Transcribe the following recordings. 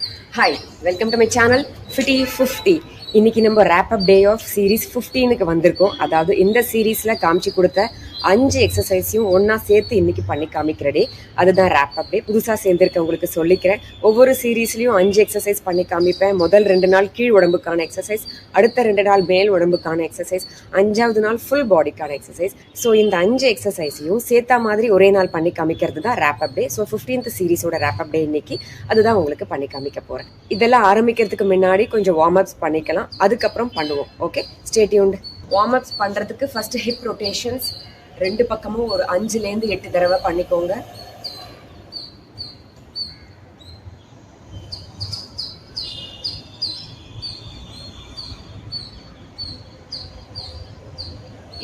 Hi, welcome to my channel Fitty 50. இன்னைக்கு நம்ம wrap up day of series 15க்கு வந்திருக்கோம். அதாவது இந்த சீரீஸில் காமிச்சு கொடுத்த 5 எக்ஸசைஸையும் ஒன்றா சேர்த்து இன்னைக்கு பண்ணி காமிக்கிற டே. அதுதான் ரேப் அப் டே. புதுசாக சேர்ந்துருக்கவங்களுக்கு சொல்லிக்கிறேன். ஒவ்வொரு சீரீஸ்லையும் 5 எக்ஸசைஸ் பண்ணி காமிப்பேன். முதல் 2 நாள் கீழ் உடம்புக்கான எக்ஸசைஸ், அடுத்த 2 நாள் மேல் உடம்புக்கான எக்ஸசைஸ், 5வது நாள் ஃபுல் பாடிக்கான எக்ஸசைஸ். ஸோ இந்த 5 எக்ஸசைஸையும் சேர்த்தா மாதிரி ஒரே நாள் பண்ணி காமிக்கிறது தான் ரேப் அப் டே. ஸோ 15th சீரீஸோட ரேப் அப் டே இன்னைக்கு. அதுதான் உங்களுக்கு பண்ணி காமிக்க போகிறேன். இதெல்லாம் ஆரம்பிக்கிறதுக்கு முன்னாடி கொஞ்சம் வார்ம் அப்ஸ் பண்ணிக்கலாம், அதுக்கப்புறம் பண்ணுவோம். Okay, stay tuned. Warm ups பண்றதுக்கு ஃபர்ஸ்ட் ஹிப் ரொட்டேஷன்ஸ் 2 பக்கமும் ஒரு 5லேருந்து 8 தடவை பண்ணிக்கோங்க.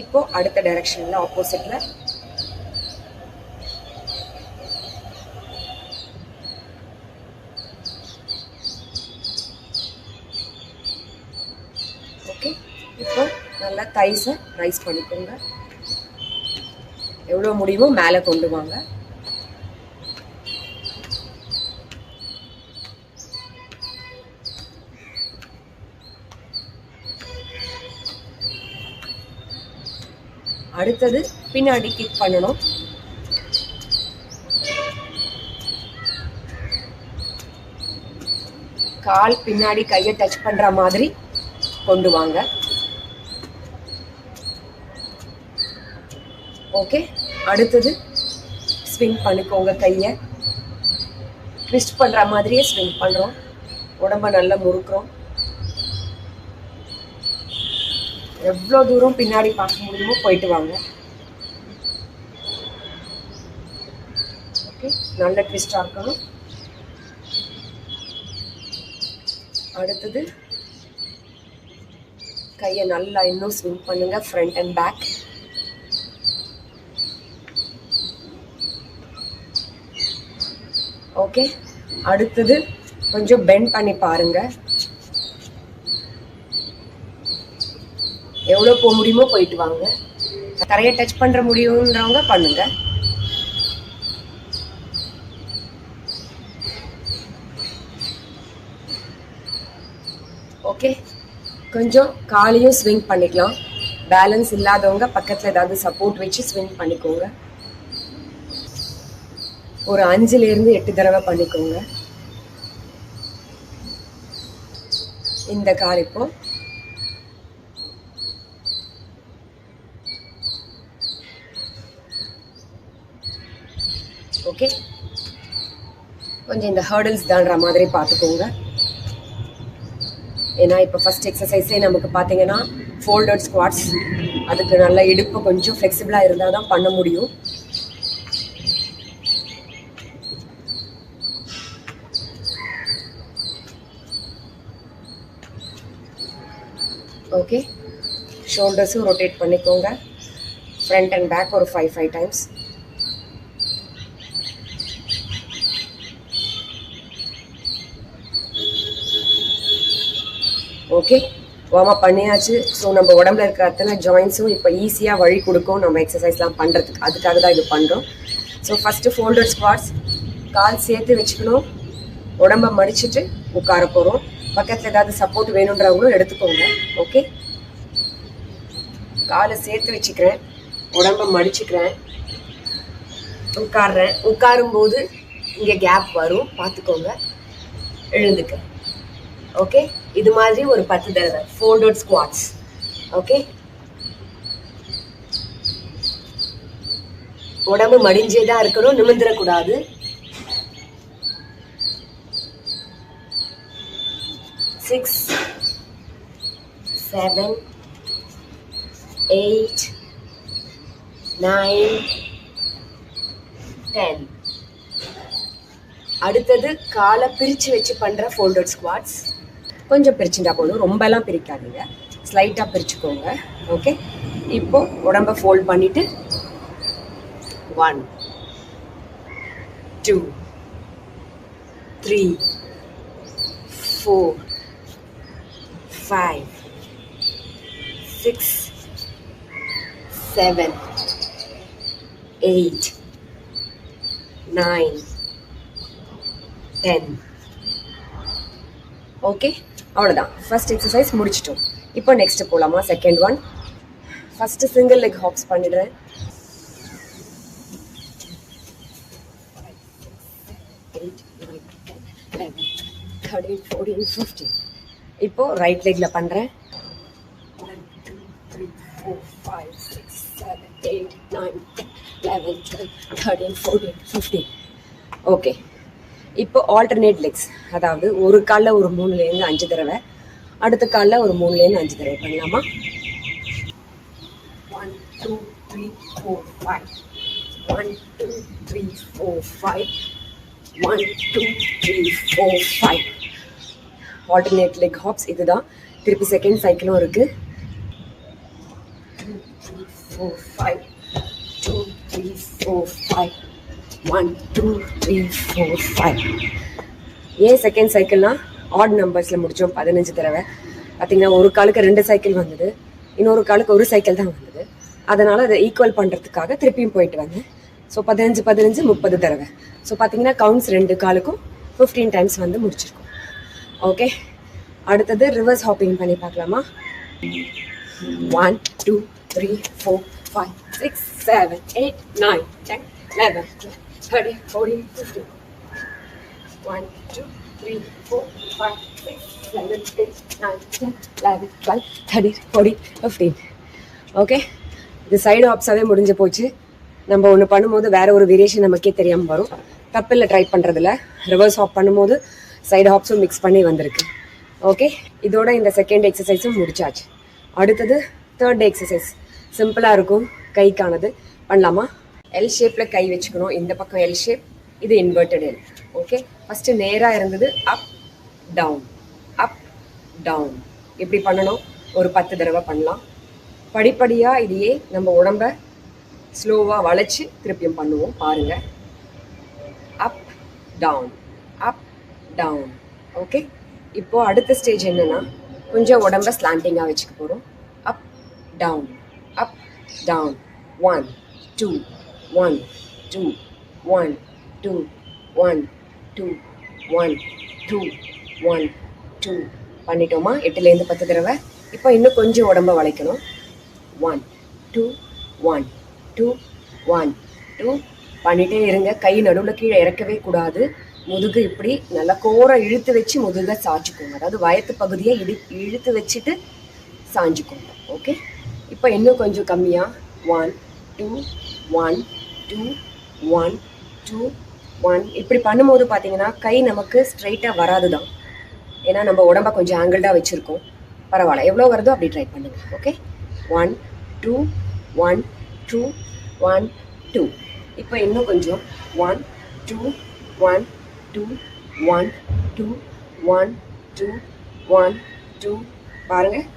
இப்போ அடுத்த டைரக்ஷன்ல ஆப்போசிட்ல ஓகே. இப்போ நல்லா தைஸை ரைஸ் பண்ணிக்கோங்க. எவ்வளோ முடியுமோ மேலே கொண்டு வாங்க. அடுத்தது பின்னாடி கிக் பண்ணணும். கால் பின்னாடி கையை டச் பண்ற மாதிரி கொண்டு வாங்க. ஓகே, அடுத்தது ஸ்விங் பண்ணிக்கோங்க. கையை ட்விஸ்ட் பண்ற மாதிரியே ஸ்விங் பண்றோம். உடம்ப நல்லா முறுக்குறோம். எவ்வளோ தூரம் பின்னாடி பார்க்க முடியுமோ போயிட்டு வாங்க. ஓகே, நல்ல ட்விஸ்டாக இருக்கணும். அடுத்தது கையை நல்லா இன்னும் ஸ்விங் பண்ணுங்க, ஃப்ரண்ட் அண்ட் பேக். ஓகே, அடுத்தது கொஞ்சம் பெண்ட் பண்ணி பாருங்க. எவ்வளோ போக முடியுமோ போயிட்டு வாங்க. தரையை டச் பண்ற முடியும்ன்றவங்க பண்ணுங்க. ஓகே, கொஞ்சம் காலையும் ஸ்விங் பண்ணிக்கலாம். பேலன்ஸ் இல்லாதவங்க பக்கத்தில் ஏதாவது சப்போர்ட் வச்சு ஸ்விங் பண்ணிக்கோங்க. ஒரு 5லேருந்து 8 தடவை பண்ணிக்கோங்க. இந்த கால் இப்போ ஓகே. கொஞ்சம் இந்த ஹர்டில்ஸ் தாண்டுற மாதிரி பார்த்துக்கோங்க. ஏன்னா இப்போ ஃபர்ஸ்ட் எக்ஸசைஸே நமக்கு பார்த்தீங்கன்னா ஃபோல்டட் ஸ்குவாட்ஸ். அதுக்கு நல்ல இடுப்பு கொஞ்சம் ஃப்ளெக்சிபிளாக இருந்தால் தான் பண்ண முடியும். ஓகே, ஷோல்டர்ஸும் ரொட்டேட் பண்ணிக்கோங்க. ஃப்ரண்ட் அண்ட் பேக் ஒரு 5 டைம்ஸ். ஓகே, வார்ம் அப் பண்ணியாச்சு. ஸோ நம்ம உடம்புல இருக்கிற அத்தனை ஜாயின்ஸும் இப்போ ஈஸியாக வழி கொடுக்கும் நம்ம எக்ஸசைஸ்லாம் பண்ணுறதுக்கு. அதுக்காக தான் இது பண்ணுறோம். So first folded squats. கால் சேர்த்து வச்சுக்கணும். உடம்பை மடிச்சுட்டு உட்கார போகிறோம். பக்கத்தில் ஏதாவது சப்போர்ட் வேணுன்றவங்களும் எடுத்துக்கோங்க. ஓகே, காலை சேர்த்து வச்சுக்கிறேன், உடம்பை மடிச்சுக்கிறேன், உட்காடுறேன். உட்காரும்போது இங்கே கேப் வரும், பார்த்துக்கோங்க. எழுந்துக்க. ஓகே, இது மாதிரி ஒரு 10 தடவை ஃபோல்டட் ஸ்குவாட்ஸ். ஓகே, உடம்பு மடிஞ்சே தான் இருக்கணும், நிமிர்ந்துடக்கூடாது. Six, 7, 8, 9, 10. அடுத்தது காலை பிரித்து வச்சு பண்ணுற ஃபோல்டட் ஸ்குவாட்ஸ். கொஞ்சம் பிரிச்சுட்டா போதும், ரொம்பலாம் பிரிக்காதீங்க, ஸ்லைட்டாக பிரிச்சுக்கோங்க. ஓகே, இப்போ உடம்பை ஃபோல்ட் பண்ணிவிட்டு 1, 2, 3, 4, 5, 6, 7, 8, 9, 10. ஓகே, அவ்வளோதான். ஃபர்ஸ்ட் எக்ஸசைஸ் முடிச்சிட்டோம். இப்போ நெக்ஸ்ட் போகலாமா? Second one. First single leg hops பண்ணிடுறேன். 8, 9, 10, 11, 13, 14, 15. இப்போ ரைட் லெக்ல பண்றேன். 1, 2, 3, 4, 5, 6, 7, 8, 9, 10, 11, 12, 13, 14, 15. ஓகே, இப்போ ஆல்டர்னேட் லெக்ஸ், அதாவது ஒரு காலில் ஒரு 3லேருந்து 5 தடவை, அடுத்த காலில் ஒரு 3லேருந்து 5 தடவை பண்ணலாமா? 1, 2, 3, 4, 5. 1, 2, 3, 4, 5. 1, 2, 3, 4, 5. ஆல்டர்னேட் லெக் ஹாப்ஸ் இதுதான். திருப்பி செகண்ட் சைக்கிளும் இருக்கு. 2, 3, 4, 5. 2, 3, 4, 5. 1, 2, 3, 4, 5. ஏன் செகண்ட் சைக்கிள்னா ஆட் நம்பர்ஸில் முடித்தோம் 15 தடவை. பார்த்தீங்கன்னா ஒரு காலுக்கு 2 சைக்கிள் வந்தது, இன்னொரு காலுக்கு ஒரு சைக்கிள் தான் வந்தது. அதனால் அதை ஈக்குவல் பண்ணுறதுக்காக திருப்பியும் போயிட்டு வந்தேன். ஸோ 15, 15, 30 தடவை. ஸோ பார்த்தீங்கன்னா கவுண்ட்ஸ் 2 காலுக்கும் 15 டைம்ஸ் வந்து முடிச்சிருக்கோம். ஓகே, அடுத்தது ரிவர்ஸ் ஹாப்பிங் பண்ணி பார்க்கலாமா? 1, 2, 3, 4, 5, 6, 7, 8, 9, 10, 11, 12, 13, 14, 15. 1, 2, 3, 4, 5, 6, 7, 8, 9, 10, 11, 12, 13, 14, 15. ஓகே, இது சைடு ஹாப்ஸாகவே முடிஞ்சு போச்சு. நம்ம ஒன்று பண்ணும்போது வேற ஒரு வேரியேஷன் நமக்கே தெரியாமல் வரும். தப்பில்லை ட்ரை பண்ணுறதுல. ரிவர்ஸ் ஹாப் பண்ணும்போது சைடு ஹாப்ஸும் மிக்ஸ் பண்ணி வந்திருக்கு. ஓகே, இதோட இந்த செகண்ட் எக்ஸசைஸும் முடிச்சாச்சு. அடுத்தது தேர்ட் எக்ஸசைஸ் சிம்பிளாக இருக்கும், கைக்கானது. பண்ணலாமா? எல் ஷேப்பில் கை வச்சுக்கணும். இந்த பக்கம் எல் ஷேப், இது இன்வெர்டட் எல். ஓகே, ஃபஸ்ட்டு நேராக இருந்தது அப் டவுன், அப் டவுன். இப்படி பண்ணணும். ஒரு 10 தடவை பண்ணலாம். படிப்படியாக இதையே நம்ம உடம்ப ஸ்லோவாக வளைச்சி திருப்பியும் பண்ணுவோம். பாருங்கள். Up down, up down. Okay, இப்போது அடுத்த ஸ்டேஜ் என்னென்னா கொஞ்சம் உடம்ப ஸ்லாண்டிங்காக வச்சுக்க போகிறோம். அப் டவுன், அப் டவுன். 1, 2, 1, 2, 1, 2, 1, 2, 1, 2, 1, 2 பண்ணிட்டோமா? 8லேருந்து 10 தடவை. இப்போ இன்னும் கொஞ்சம் உடம்ப வளைக்கணும். 1, 2, 1, 2, 1, 2 பண்ணிகிட்டே இருங்க. கை நடுவில் கீழே இறக்கவே கூடாது. முதுகு இப்படி நல்லா கோரை இழுத்து வச்சு முதுகை சாய்ச்சிக்கோங்க. அதாவது வயத்து பகுதியை இழுத்து வச்சுட்டு சாஞ்சிக்கோங்க. ஓகே, இப்போ இன்னும் கொஞ்சம் கம்மியாக 1, 2, 1, 2, 1, 2, 1 இப்படி பண்ணும்போது பார்த்தீங்கன்னா கை நமக்கு ஸ்ட்ரைட்டாக வராது தான். ஏன்னா நம்ம உடம்ப கொஞ்சம் ஆங்கிள்டாக வச்சுருக்கோம். பரவாயில்ல, எவ்வளோ வருதோ அப்படி ட்ரை பண்ணுங்கள். ஓகே, 1, 2, 1, 2, 1, 2. இப்போ இன்னும் கொஞ்சம் 1, 2, 1, 2, 1, 2, 1, 2, 1, 2 பாருங்கள்.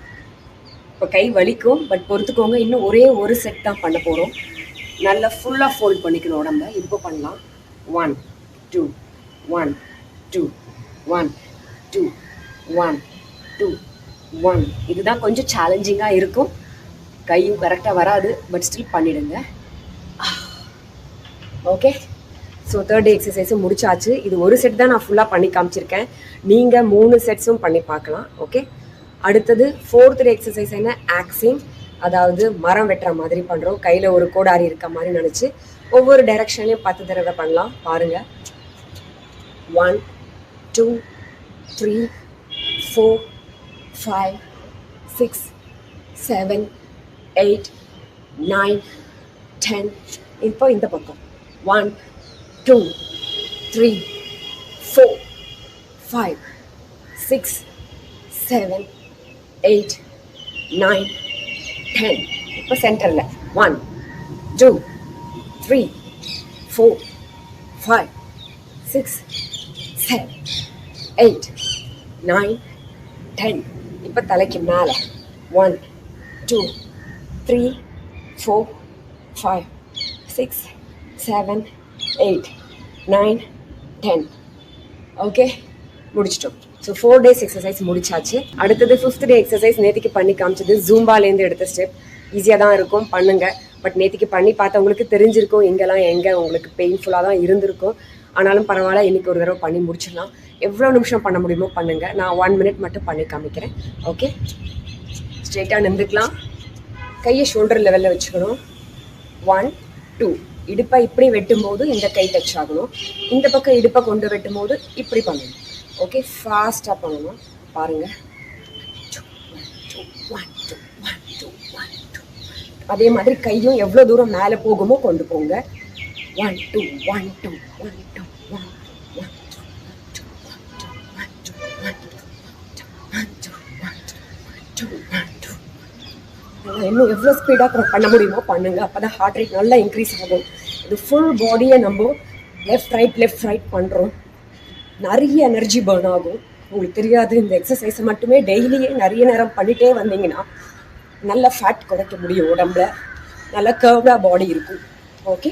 இப்போ கை வலிக்கும், பட் பொறுத்துக்கோங்க. இன்னும் ஒரே ஒரு செட் தான் பண்ண போகிறோம். நல்லா ஃபுல்லாக ஃபோல்ட் பண்ணிக்கணும் உடம்ப. இப்போ பண்ணலாம். 1, 2, 1, 2, 1, 2, 1, 2, 1. இதுதான் கொஞ்சம் சேலஞ்சிங்காக இருக்கும். கையும் கரெக்டாக வராது, பட் ஸ்டில் பண்ணிடுங்க. ஓகே, ஸோ தேர்ட் எக்ஸசைஸும் முடிச்சாச்சு. இது ஒரு செட் தான் நான் ஃபுல்லாக பண்ணி காமிச்சிருக்கேன். நீங்கள் 3 செட்ஸும் பண்ணி பார்க்கலாம். ஓகே, அடுத்தது ஃபோர்த் எக்ஸசைஸ் என்ன? ஆக்சிங், அதாவது மரம் வெட்டுற மாதிரி பண்ணுறோம். கையில் ஒரு கோடாரி இருக்க மாதிரி நினச்சி ஒவ்வொரு டைரக்ஷன்லையும் 10 தடவை பண்ணலாம். பாருங்கள். 1, 2, 3, 4, 5, 6, 7, 8, 9, 10. இப்போ இந்த பக்கம் 1, 2, 3, 4, 5, 6, 7, 8, 9, 10. இப்போ சென்டரில் 1, 2, 3, 4, 5, 6, 7, 8, 9, 10. இப்போ தலைக்கு மேலே 1, 2, 3, 4, 5, 6, 7, 8, 9, 10. ஓகே, முடிச்சிட்டோம். ஸோ 4 days எக்ஸசைஸ் முடிச்சாச்சு. அடுத்தது 5th day எக்ஸசைஸ் நேற்றுக்கு பண்ணி காமிச்சது. ஜூம்பாலேருந்து எடுத்த ஸ்டெப். ஈஸியாக தான் இருக்கும், பண்ணுங்க. பட் நேற்றுக்கு பண்ணி பார்த்தவங்களுக்கு தெரிஞ்சிருக்கும் எங்கே உங்களுக்கு பெயின்ஃபுல்லாக தான் இருந்திருக்கும். ஆனாலும் பரவாயில்ல, இன்னைக்கு ஒரு தடவை பண்ணி முடிச்சிடலாம். எவ்வளோ நிமிஷம் பண்ண முடியுமோ பண்ணுங்கள். நான் 1 minute மட்டும் பண்ணி காமிக்கிறேன். ஓகே, ஸ்ட்ரெயிட்டாக நின்றுக்கலாம். கையை ஷோல்டர் லெவலில் வச்சுக்கணும். 1 2. இடுப்பை இப்படி வெட்டும் போது இந்த கை டச் ஆகணும். இந்த பக்கம் இடுப்பை கொண்டு வெட்டும் போது இப்படி பண்ணணும். ஓகே, ஃபாஸ்ட்டாக பண்ணணும். பாருங்கள். அதே மாதிரி கையும் எவ்வளோ தூரம் மேலே போகுமோ கொண்டு போங்க. 1 2 1 2 1 2 1 இன்னும் எவ்வளோ ஸ்பீடாக பண்ண முடியுமோ பண்ணுங்க. அப்போ தான் ஹார்ட் ரேட் நல்லா இன்க்ரீஸ் ஆகும். இது ஃபுல் பாடியை நம்ம லெஃப்ட் ரைட் பண்ணுறோம். நிறைய எனர்ஜி பர்ன் ஆகும். உங்களுக்கு தெரியாது, இந்த எக்ஸசைஸை மட்டுமே டெய்லியே நிறைய நேரம் பண்ணிகிட்டே வந்தீங்கன்னா நல்ல ஃபேட் குறைக்க முடியும். உடம்புல நல்ல கர்வ்டாக பாடி இருக்கும். ஓகே,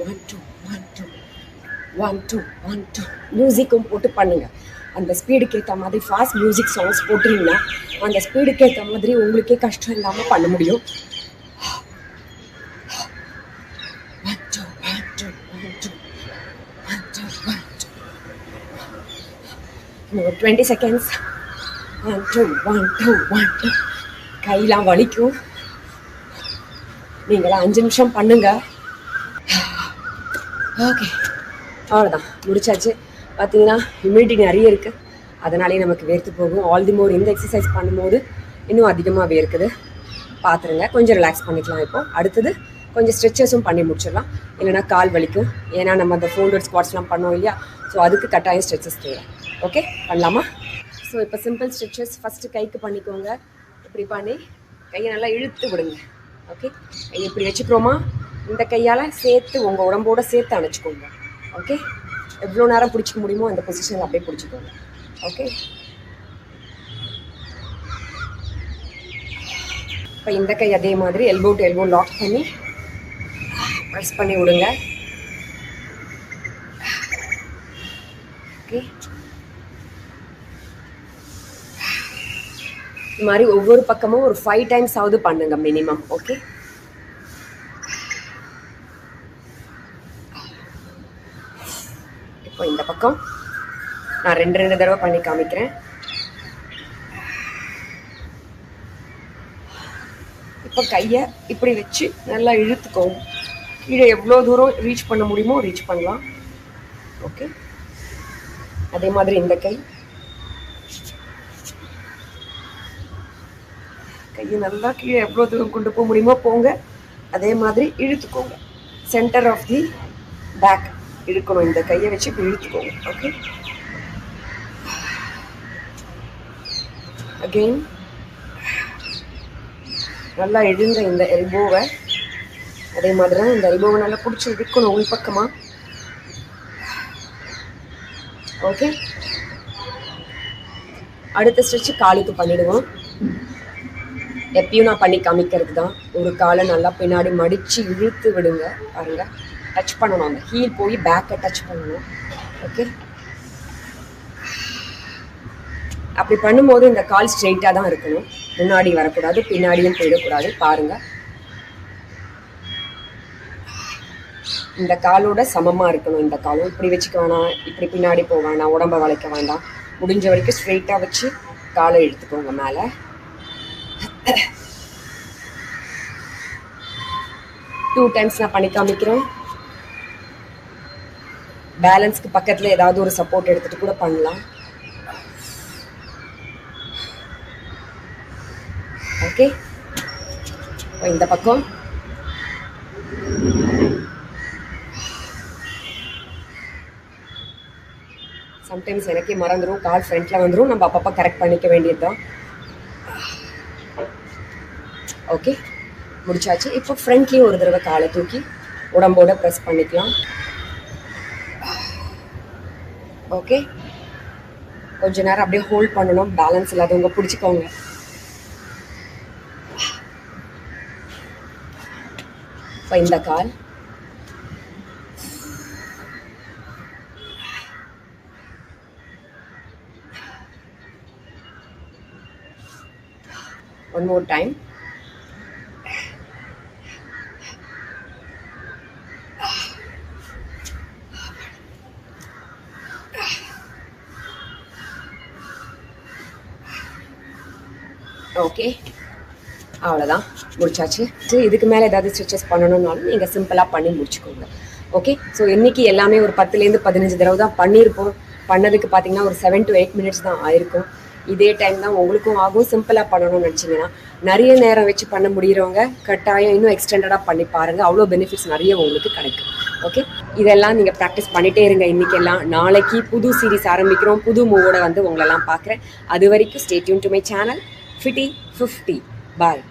1 2 1 2 1 2 1 2. மியூசிக்கும் போட்டு பண்ணுங்கள். அந்த ஸ்பீடுக்கு ஏற்ற மாதிரி ஃபாஸ்ட் மியூசிக் சாங்ஸ் போட்டிங்கன்னா அந்த ஸ்பீடுக்கு ஏற்ற மாதிரி உங்களுக்கே கஷ்டம் இல்லாமல் பண்ண முடியும். 20 seconds. 1 2 1 2 1 2. கையெல்லாம் வலிக்கும். நீங்களாம் 5 நிமிஷம் பண்ணுங்க. ஓகே, அவ்வளோதான், முடிச்சாச்சு. பார்த்தீங்கன்னா ஹியூமிடிட்டி நிறைய இருக்குது, அதனாலே நமக்கு வேர்த்து போகும். ஆல் தி மோர் இந்த எக்ஸசைஸ் பண்ணும்போது இன்னும் அதிகமாக வேர்க்குது. பார்த்துருங்க, கொஞ்சம் ரிலாக்ஸ் பண்ணிக்கலாம். இப்போ அடுத்தது கொஞ்சம் ஸ்ட்ரெச்சஸும் பண்ணி முடிச்சிடலாம். இல்லைனா கால் வலிக்கும். ஏன்னா நம்ம அந்த ஃபோல்டட் ஸ்குவாட்ஸ்லாம் பண்ணோம் இல்லையா, ஸோ அதுக்கு கட்டாயம் ஸ்ட்ரெச்சஸ் தேவை. ஓகே, பண்ணலாமா? ஸோ இப்போ சிம்பிள் ஸ்ட்ரெச்சஸ் ஃபஸ்ட்டு கைக்கு பண்ணிக்கோங்க. இப்படி பண்ணி கையை நல்லா இழுத்து விடுங்க. ஓகே, கையை இப்படி வச்சுக்கிறோமா, இந்த கையால் சேர்த்து உங்கள் உடம்போடு சேர்த்து அணைச்சிக்கோங்க. ஓகே, எவ்வளோ நேரம் பிடிச்சிக்க முடியுமோ அந்த பொசிஷனில் அப்படியே பிடிச்சிக்கோங்க. ஓகே, இப்போ இந்த கை அதே மாதிரி எல்போ டு எல்போ லாக் பண்ணி ப்ரெஸ் பண்ணி விடுங்க. ஓகே, இது மாதிரி ஒவ்வொரு பக்கமும் ஒரு 5 times ஆவது பண்ணுங்க மினிமம். ஓகே, இப்போ இந்த பக்கம் நான் 2 தடவை பண்ணி காமிக்கிறேன். இப்போ கையை இப்படி வச்சு நல்லா இழுத்துக்கோங்க. கீழே எவ்வளோ தூரம் ரீச் பண்ண முடியுமோ ரீச் பண்ணலாம். ஓகே, அதே மாதிரி இந்த கையை நல்லா கீழே எவ்வளோ தூரம் கொண்டு போக முடியுமோ போங்க. அதே மாதிரி இழுத்துக்கோங்க. சென்டர் ஆஃப் தி பேக் இழுக்கணும். இந்த கையை வச்சு இப்படி இழுத்துக்கோங்க. ஓகே, அகெயின் நல்லா இழுங்க இந்த எல்போவை. அதே மாதிரி தான் இந்த எல்போவை நல்லா பிடிச்சி இழுக்கணும் உள் பக்கமாக. ஓகே, அடுத்த ஸ்ட்ரெச்சு காலுக்கு பண்ணிடுவோம். எப்பயும் நான் பண்ணி காமிக்கிறது தான். ஒரு காலை நல்லா பின்னாடி மடித்து இழுத்து விடுங்க. பாருங்க, டச் பண்ணணும். அந்த ஹீல் போய் பேக்கை டச் பண்ணணும். ஓகே, அப்படி பண்ணும்போது இந்த கால் ஸ்ட்ரெயிட்டாக தான் இருக்கணும். முன்னாடி வரக்கூடாது, பின்னாடியும் போயிடக்கூடாது. பாருங்கள், இந்த காலோட சமமாக இருக்கணும். இந்த காலும் இப்படி வச்சுக்க வேணாம், இப்படி பின்னாடி போக வேணாம், உடம்பை வளைக்க வேண்டாம். முடிஞ்ச வரைக்கும் ஸ்ட்ரெயிட்டாக வச்சு காலை எடுத்துக்கோங்க மேலே. 2 times நான் பண்ணி காமிக்கிறேன். பேலன்ஸ்க்கு பக்கத்தில் ஏதாவது ஒரு சப்போர்ட் எடுத்துகிட்டு கூட பண்ணலாம். ஓகே, இந்த பக்கம் சம்டைம்ஸ் எனக்கே மறந்துடும், கால் ஃப்ரண்ட்டில் வந்துடும். நம்ம அப்பப்போ கரெக்ட் பண்ணிக்க வேண்டியது தான். ஓகே, முடிச்சாச்சு. இப்போ ஃப்ரண்ட்லேயும் ஒரு தடவை காலை தூக்கி உடம்போட ப்ரெஸ் பண்ணிக்கலாம். ஓகே, கொஞ்ச நேரம் அப்படியே ஹோல்ட் பண்ணணும். பேலன்ஸ் இல்லாதவங்க பிடிச்சிக்கோங்க. இப்போ இந்த கால் one more time. ஓகே, அவ்வளோதான், முடிச்சாச்சு. இதுக்கு மேலே ஏதாவது ஸ்டிச்சஸ் பண்ணணும்னாலும் நீங்கள் சிம்பிளாக பண்ணி முடிச்சுக்கோங்க. ஓகே, ஸோ இன்றைக்கி எல்லாமே ஒரு 10லேருந்து 15 தடவை தான் பண்ணியிருப்போம். பண்ணதுக்கு பார்த்தீங்கன்னா ஒரு 7 to 8 minutes தான் ஆயிருக்கும். இதே டைம் தான் உங்களுக்கும் ஆகும். சிம்பிளாக பண்ணணும்னு நினச்சிங்கன்னா நிறைய நேரம் வச்சு பண்ண முடிகிறவங்க கட்டாயம் இன்னும் எக்ஸ்டெண்டடாக பண்ணி பாருங்கள். அவ்வளோ பெனிஃபிட்ஸ் நிறைய உங்களுக்கு கிடைக்கும். ஓகே, இதெல்லாம் நீங்கள் ப்ராக்டிஸ் பண்ணிகிட்டே இருங்க. இன்றைக்கெல்லாம் நாளைக்கு புது சீரீஸ் ஆரம்பிக்கிறோம். புது மூவோட வந்து உங்களெல்லாம் பார்க்குறேன். அது வரைக்கும் stay tune to my channel FITTY50. Bye.